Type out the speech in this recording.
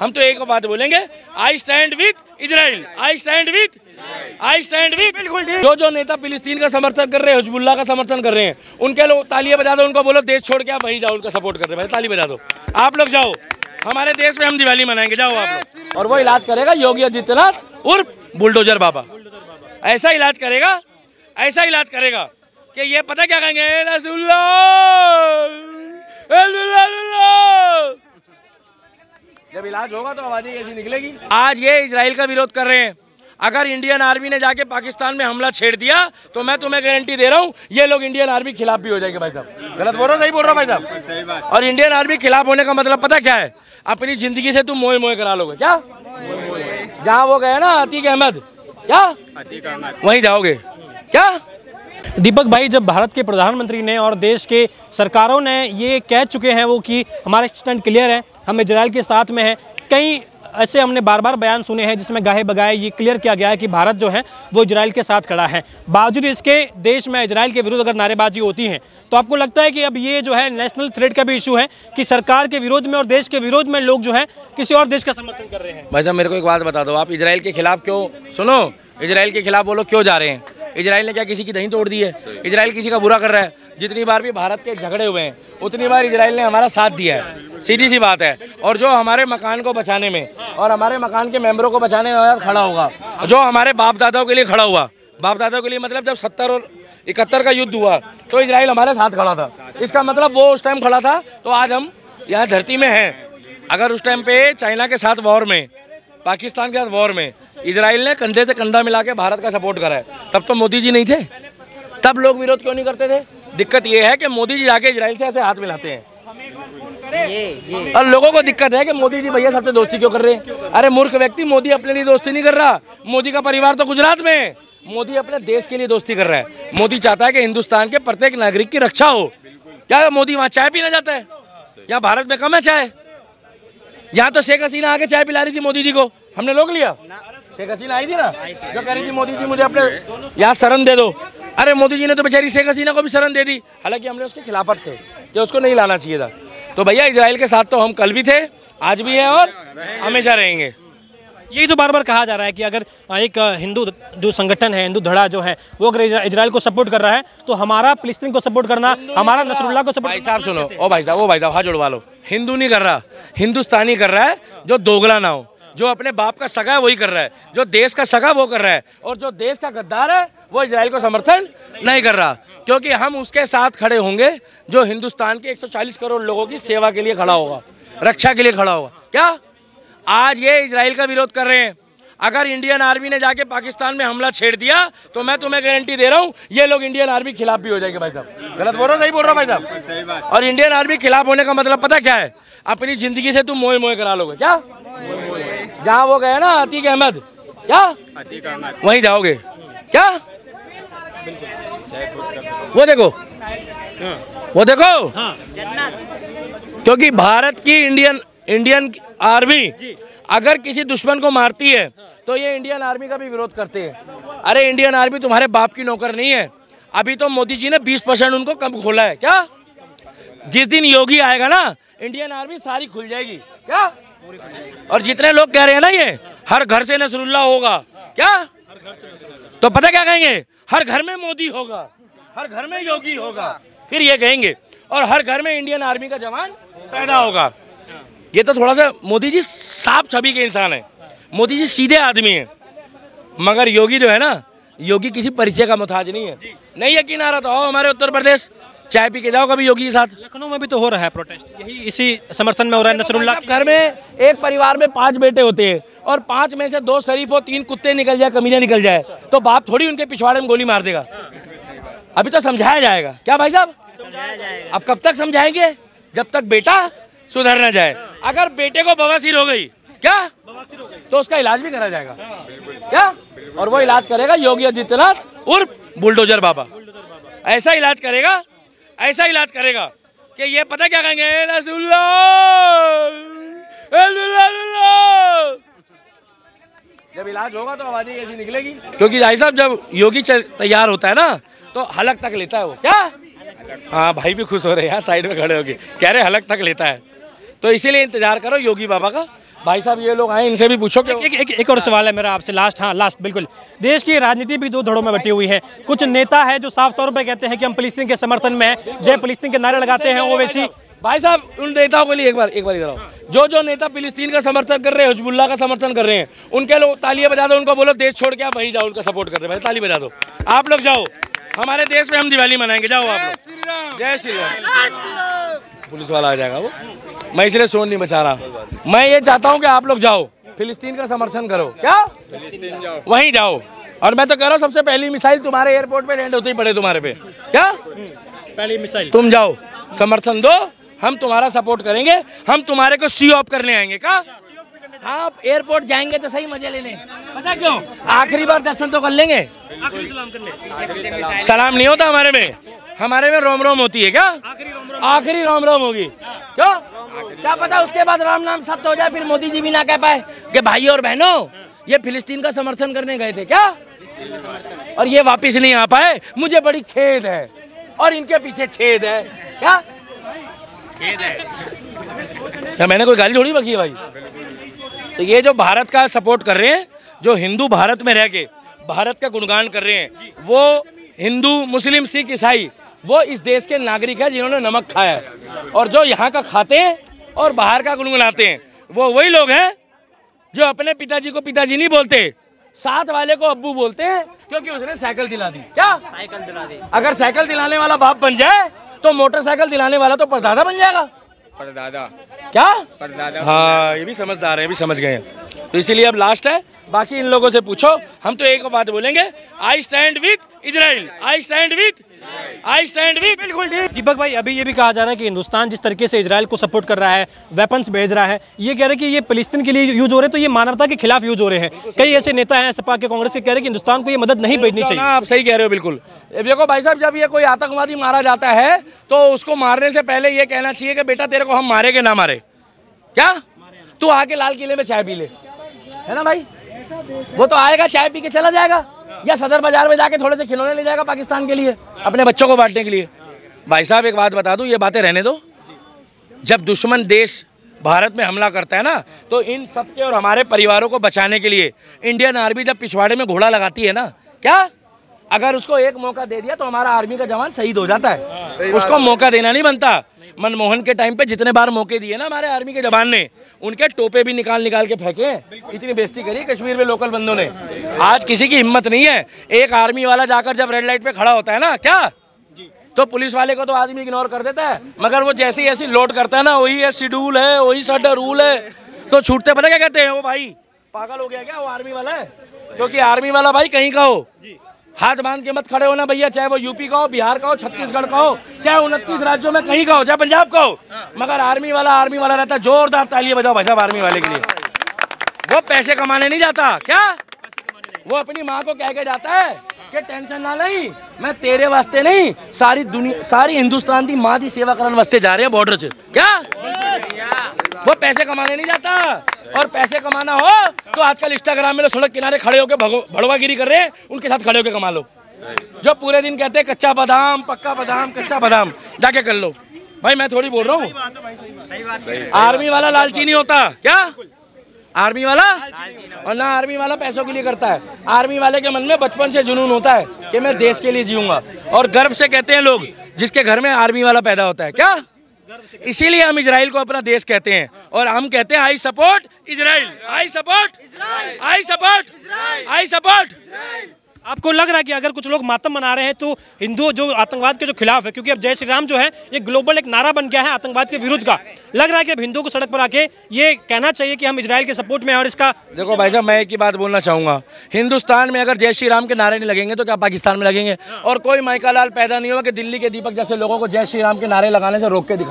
हम तो एक बात बोलेंगे, I stand with Israel, I stand with, I stand with. बिल्कुल जो नेता फिलिस्तीन का समर्थन कर रहे हैं, हिजबुल्लाह का समर्थन कर रहे हैं, उनके लोग तालियां बजा दो, उनको बोलो देश छोड़ के आप वहीं जाओ, उनका सपोर्ट कर रहे हैं, ताली बजा दो, आप लोग जाओ, हमारे देश में हम दिवाली मनाएंगे, जाओ आप लोग। और वो इलाज करेगा योगी आदित्यनाथ उर्फ बुलडोजर बाबा, ऐसा इलाज करेगा, ऐसा इलाज करेगा कि ये पता क्या कहेंगे, जब इलाज होगा तो आवाज़ कैसी निकलेगी। आज ये इजराइल का विरोध कर रहे हैं, अगर इंडियन आर्मी ने जाके पाकिस्तान में हमला छेड़ दिया तो मैं तुम्हें गारंटी दे रहा हूँ ये लोग इंडियन आर्मी खिलाफ भी हो जाएंगे। भाई साहब गलत बोल रहा हूँ, सही बोल रहा हूँ भाई साहब? और इंडियन आर्मी खिलाफ होने का मतलब पता क्या है, अपनी जिंदगी से तुम मोए मोए करा लोगे। क्या जहाँ वो गए ना अतीक अहमद, क्या वहीं जाओगे क्या? दीपक भाई, जब भारत के प्रधानमंत्री ने और देश के सरकारों ने ये कह चुके हैं वो कि हमारा स्टैंड क्लियर है, हम इजराइल के साथ में है, कई ऐसे हमने बार बार बयान सुने हैं जिसमें गाहे बगाए ये क्लियर किया गया है कि भारत जो है वो इजराइल के साथ खड़ा है। बावजूद इसके देश में इजराइल के विरुद्ध अगर नारेबाजी होती है तो आपको लगता है कि अब ये जो है नेशनल थ्रेट का भी इशू है कि सरकार के विरोध में और देश के विरोध में लोग जो है किसी और देश का समर्थन कर रहे हैं? भाई साहब मेरे को एक बात बता दो, आप इजराइल के खिलाफ क्यों, सुनो, इजराइल के खिलाफ वो लोग क्यों जा रहे हैं? इजराइल ने क्या किसी की दही तोड़ दी है? इजराइल किसी का बुरा कर रहा है? जितनी बार भी भारत के झगड़े हुए हैं उतनी बार इजराइल ने हमारा साथ दिया है, सीधी सी बात है। और जो हमारे मकान को बचाने में और हमारे मकान के मेंबरों को बचाने में खड़ा होगा, जो हमारे बाप दादाओं के लिए खड़ा हुआ, बाप दादाओं के लिए मतलब जब 70 और 71 का युद्ध हुआ तो इजराइल हमारे साथ खड़ा था। इसका मतलब वो उस टाइम खड़ा था तो आज हम यहाँ धरती में हैं। अगर उस टाइम पे चाइना के साथ वॉर में, पाकिस्तान के साथ वॉर में इजराइल ने कंधे से कंधा मिला के भारत का सपोर्ट करा है, तब तो मोदी जी नहीं थे, तब लोग विरोध क्यों नहीं करते थे? दिक्कत ये है कि मोदी जी जाके इजराइल से ऐसे हाथ मिलाते हैं और लोगों को दिक्कत है कि मोदी जी भैया सबसे दोस्ती क्यों कर रहे हैं? अरे मूर्ख व्यक्ति, मोदी अपने लिए दोस्ती नहीं कर रहा, मोदी का परिवार तो गुजरात में है, मोदी अपने देश के लिए दोस्ती कर रहा है। मोदी चाहता है कि हिंदुस्तान के प्रत्येक नागरिक की रक्षा हो। क्या मोदी वहाँ चाय पीना जाता है? यहाँ भारत में कम है चाय? यहाँ तो शेख हसीना आके चाय पिला रही थी मोदी जी को, हमने रोक लिया। शेख हसीना आई थी ना, जो कह रही थी मोदी जी मुझे अपने यहाँ शरण दे दो। अरे मोदी जी ने तो बेचारी शेख हसीना को भी शरण दे दी, हालांकि हमने उसके खिलाफत थे कि उसको नहीं लाना चाहिए था। तो भैया इजराइल के साथ तो हम कल भी थे, आज भी हैं और हमेशा रहेंगे। यही तो बार बार कहा जा रहा है कि अगर एक हिंदू जो संगठन है, हिंदू धड़ा जो है, वो अगर इजराइल को सपोर्ट कर रहा है तो हमारा फिलिस्तीन को सपोर्ट करना, हमारा नसरुल्लाह को सपोर्ट। भाई साहब सुनो, ओ भाई साहब, वो भाई साहब हाथ जुड़वा लो। हिंदू नहीं कर रहा, हिंदुस्तानी कर रहा है, जो दोगला ना हो, जो अपने बाप का सगा है वही कर रहा है, जो देश का सगा वो कर रहा है, और जो देश का गद्दार है वो इजराइल को समर्थन नहीं कर रहा। क्योंकि हम उसके साथ खड़े होंगे जो हिंदुस्तान के 140 करोड़ लोगों की सेवा के लिए खड़ा होगा, रक्षा के लिए खड़ा होगा। क्या आज ये इजराइल का विरोध कर रहे हैं, अगर इंडियन आर्मी ने जाके पाकिस्तान में हमला छेड़ दिया तो मैं तुम्हें गारंटी दे रहा हूँ ये लोग इंडियन आर्मी खिलाफ भी हो जाएंगे। भाई साहब गलत बोल रहा हूँ, सही बोल रहा हूँ भाई साहब? और इंडियन आर्मी खिलाफ होने का मतलब पता क्या है, अपनी जिंदगी से तुम मोए मोए करा लोगे। क्या जहाँ वो गए ना अतीक अहमद, क्या वहीं जाओगे क्या? वो देखो, वो देखो, क्योंकि भारत की इंडियन आर्मी अगर किसी दुश्मन को मारती है तो ये इंडियन आर्मी का भी विरोध करते हैं। अरे इंडियन आर्मी तुम्हारे बाप की नौकर नहीं है। अभी तो मोदी जी ने 20% उनको कम खोला है। क्या जिस दिन योगी आएगा ना इंडियन आर्मी सारी खुल जाएगी। क्या और जितने लोग कह रहे हैं ना ये हर घर से नसरुल्लाह होगा, क्या तो पता क्या कहेंगे, हर घर में मोदी होगा, हर घर में योगी होगा, फिर ये कहेंगे और हर घर में इंडियन आर्मी का जवान पैदा होगा। ये तो थोड़ा सा मोदी जी साफ छवि के इंसान है, मोदी जी सीधे आदमी है, मगर योगी जो है ना, योगी किसी परिचय का मुताज नहीं है। नहीं यकीन आ रहा तो आओ हमारे उत्तर प्रदेश, चाय पी के जाओ कभी योगी के साथ। लखनऊ में भी तो हो रहा है प्रोटेस्ट, यही इसी समर्थन में हो रहा है। नसरुल्लाह घर में एक परिवार में 5 बेटे होते हैं और 5 में से 2 शरीफ हो, 3 कुत्ते निकल जाए, कमीने निकल जाए, तो बाप थोड़ी उनके पिछवाड़े में गोली मार देगा। अभी तो समझाया जाएगा। क्या भाई साहब, अब कब तक समझाएंगे? जब तक बेटा सुधर न जाए। अगर बेटे को बवासीर हो गई, क्या तो उसका इलाज भी करा जाएगा। क्या और वो इलाज करेगा योगी आदित्यनाथ उर्फ बुलडोजर बाबा। ऐसा इलाज करेगा, ऐसा इलाज करेगा कि ये पता क्या कहेंगे, जब इलाज होगा तो आवाज़ कैसी निकलेगी। क्योंकि भाई साहब जब योगी तैयार होता है ना तो हलक तक लेता है वो। क्या हाँ भाई भी खुश हो रहे हैं, साइड में खड़े होके कह रहे हलक तक लेता है। तो इसीलिए इंतजार करो योगी बाबा का, भाई साहब ये लोग आए, इनसे भी पूछो कि एक और सवाल है मेरा आपसे, लास्ट। हाँ लास्ट, बिल्कुल। देश की राजनीति भी दो धड़ों में बटी हुई है। कुछ नेता है जो साफ तौर पर कहते हैं कि हम फिलिस्तीन के समर्थन में हैं, जय फिलिस्तीन के नारे लगाते हैं। ओवैसी भाई साहब उन नेताओं के लिए एक बार इधर आओ। जो नेता फिलिस्तीन का समर्थन कर रहे हैं, हिजबुल्लाह का समर्थन कर रहे हैं, उनके लोग तालियां बजा दो, उनको बोलो देश छोड़ के आप वहीं जाओ, उनका सपोर्ट कर रहे हैं, ताली बजा दो। आप लोग जाओ, हमारे देश में हम दिवाली मनाएंगे, जाओ आप लोग। जय श्री राम। पुलिस वाला आ जाएगा वो, मैं इसलिए शोर नहीं मचा रहा। मैं ये चाहता हूँ कि आप लोग जाओ, फिलिस्तीन का समर्थन करो। क्या वहीं जाओ। और मैं तो कह रहा हूँ सबसे पहली मिसाइल तुम्हारे एयरपोर्ट पे लैंड होते ही पड़े तुम्हारे पे। क्या पहली मिसाइल? तुम तुम जाओ, समर्थन दो, हम तुम्हारा सपोर्ट करेंगे, हम तुम्हारे को सी ऑफ करने आएंगे। क्या हाँ, एयरपोर्ट जाएंगे तो सही मजे लेने। पता क्यों? आखिरी बार दर्शन तो कर लेंगे। आखिरी सलाम कर ले। सलाम नहीं होता हमारे में रोम रोम होती है। क्या आखिरी रोम रोम होगी? क्यों? क्या पता उसके बाद राम नाम सत्य हो जाए, फिर मोदी जी भी ना कह पाए कि भाई और बहनों ये फिलिस्तीन का समर्थन करने गए थे क्या, और ये वापस नहीं आ पाए, मुझे बड़ी खेद है। और इनके पीछे छेद है। क्या क्या मैंने कोई गाली थोड़ी बकी है भाई? तो ये जो भारत का सपोर्ट कर रहे हैं, जो हिंदू भारत में रह के भारत का गुणगान कर रहे हैं, वो हिंदू मुस्लिम सिख ईसाई, वो इस देश के नागरिक हैं जिन्होंने नमक खाया है। और जो यहाँ का खाते हैं और बाहर का गुनगुनाते हैं, वो वही लोग हैं जो अपने पिताजी को पिताजी नहीं बोलते, साथ वाले को अब्बू बोलते हैं, क्योंकि उसने साइकिल दिला दी। क्या साइकिल दिला दी? अगर साइकिल दिलाने वाला बाप बन जाए तो मोटरसाइकिल दिलाने वाला तो परदादा बन जाएगा। परदादा? क्या परदादा? हाँ, ये भी समझदार है, ये भी समझ गए हैं। तो इसीलिए अब लास्ट है, बाकी इन लोगों से पूछो। हम तो एक बात बोलेंगे, I stand with Israel, I stand with, I stand with. बिल्कुल ठीक। दीपक भाई, अभी ये भी कहा जा रहा है कि हिंदुस्तान जिस तरीके से इजराइल को सपोर्ट कर रहा है, वेपन्स भेज रहा है, ये कह रहे हैं कि ये फिलिस्तीन के लिए यूज हो रहे हैं, तो ये मानवता के खिलाफ यूज हो रहे हैं। कई ऐसे नेता हैं सपा के, कांग्रेस के, कह रहे हैं कि हिंदुस्तान को ये मदद नहीं भेजनी चाहिए। आप सही कह रहे हो, बिल्कुल। देखो भाई साहब, जब ये कोई आतंकवादी मारा जाता है तो उसको मारने से पहले ये कहना चाहिए कि बेटा तेरे को हम मारे कि ना मारे। क्या तू आके लाल किले में चाय पी ले, है ना भाई? वो तो आएगा, चाय पी के चला जाएगा, या सदर बाजार में जाके थोड़े से खिलौने ले जाएगा पाकिस्तान के लिए, अपने बच्चों को बांटने के लिए। भाई साहब एक बात बता दूं, ये बातें रहने दो। जब दुश्मन देश भारत में हमला करता है ना, तो इन सबके और हमारे परिवारों को बचाने के लिए इंडियन आर्मी जब पिछवाड़े में घोड़ा लगाती है ना, क्या अगर उसको एक मौका दे दिया तो हमारा आर्मी का जवान शहीद हो जाता है। उसको मौका देना नहीं बनता। मनमोहन के टाइम पे जितने बार मौके दिए ना हमारे आर्मी के जवान ने, उनके टोपे भी निकाल के फेंके, इतनी बेइज्जती करी कश्मीर में लोकल बंदों ने। आज किसी की हिम्मत नहीं है। एक आर्मी वाला जाकर जब रेड लाइट पे खड़ा होता है ना, क्या तो पुलिस वाले को तो आदमी इग्नोर कर देता है, मगर वो जैसी ऐसी लोड करता है ना, वही है शेड्यूल है, वही साडा रूल है, तो छूटते पता क्या कहते हैं, वो भाई पागल हो गया क्या, वो आर्मी वाला है। क्योंकि आर्मी वाला भाई कहीं का हो, हाथ बांध के मत खड़े होना भैया, चाहे वो यूपी का हो, बिहार का हो, छत्तीसगढ़ का हो, चाहे 29 राज्यों में कहीं का हो, चाहे पंजाब का हो, मगर आर्मी वाला रहता है। जोरदार तालियां बजाओ भाई साहब आर्मी वाले के लिए। वो पैसे कमाने नहीं जाता, क्या वो अपनी माँ को कह के जाता है कि टेंशन ना नहीं, मैं तेरे वास्ते नहीं, सारी दुनिया, सारी हिंदुस्तान की माँ की सेवा करने वास्ते जा रहे हैं बॉर्डर से। क्या वो पैसे कमाने नहीं जाता। और पैसे कमाना हो तो आजकल इंस्टाग्राम में सड़क किनारे खड़े होकर भड़वागिरी कर रहे हैं, उनके साथ खड़े होकर कमा लो। जो पूरे दिन कहते हैं कच्चा बादाम, पक्का बादाम, कच्चा बादाम, जाके कर लो भाई। मैं थोड़ी बोल रहा हूँ, आर्मी वाला लालची नहीं होता। क्या आर्मी वाला? और ना आर्मी वाला पैसों के लिए करता है। आर्मी वाले के मन में बचपन से जुनून होता है कि मैं देश के लिए जीऊंगा, और गर्व से कहते हैं लोग जिसके घर में आर्मी वाला पैदा होता है। क्या इसीलिए हम इजराइल को अपना देश कहते हैं, और हम कहते हैं I support Israel, I support, I support, I support. आपको लग रहा है कि अगर कुछ लोग मातम मना रहे हैं तो हिंदू जो आतंकवाद के जो खिलाफ है, क्योंकि अब जय श्री राम जो है ये ग्लोबल एक नारा बन गया है आतंकवाद के विरुद्ध का, लग रहा है कि अब हिंदुओं को सड़क पर आके ये कहना चाहिए कि हम इजराइल के सपोर्ट में हैं। और इसका देखो भाई साहब, मैं एक ही बात बोलना चाहूंगा, हिंदुस्तान में अगर जय श्री राम के नारे नहीं लगेंगे तो क्या पाकिस्तान में लगेंगे? और कोई माइका लाल पैदा नहीं हुआ कि दिल्ली के दीपक जैसे लोगों को जय श्री राम के नारे लगाने से रोक के दिखा